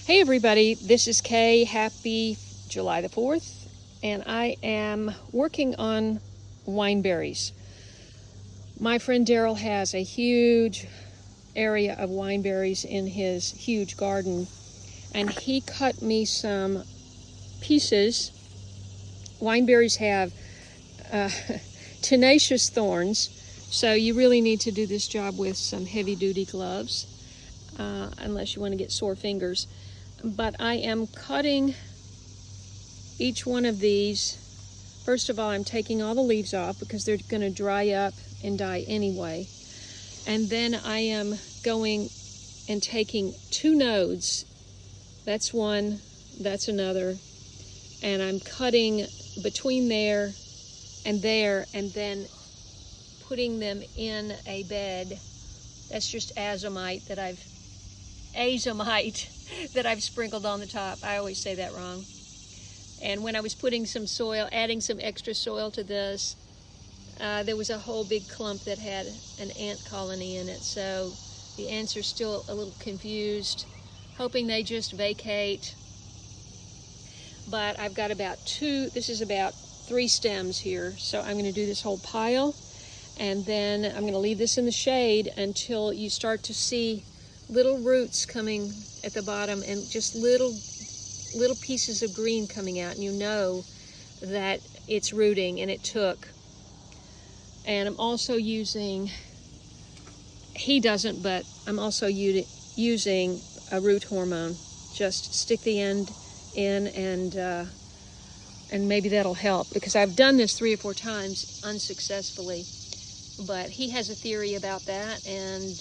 Hey everybody, this is Kay. Happy July the 4th, and I am working on wineberries. My friend Daryl has a huge area of wineberries in his huge garden, and he cut me some pieces. Wineberries have tenacious thorns, so you really need to do this job with some heavy-duty gloves, unless you want to get sore fingers. But I am cutting each one of these. First of all, I'm taking all the leaves off because they're going to dry up and die anyway. And then I am going and taking two nodes. That's one, that's another. And I'm cutting between there, and then putting them in a bed. That's just azomite that I've sprinkled on the top. I always say that wrong. And when I was putting some soil, adding some extra soil to this, there was a whole big clump that had an ant colony in it. So the ants are still a little confused, hoping they just vacate. But I've got this is about 3 stems here. So I'm going to do this whole pile, and then I'm going to leave this in the shade until you start to see little roots coming at the bottom and just little pieces of green coming out, and you know that it's rooting and it took. And I'm also using, he doesn't, but I'm also using a root hormone. Just stick the end in, and maybe that'll help, because I've done this 3 or 4 times unsuccessfully. But he has a theory about that, and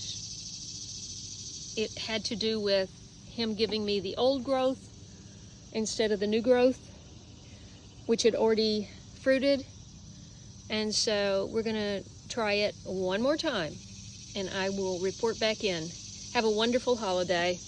it had to do with him giving me the old growth instead of the new growth, which had already fruited. And so we're gonna try it one more time, and I will report back in. Have a wonderful holiday.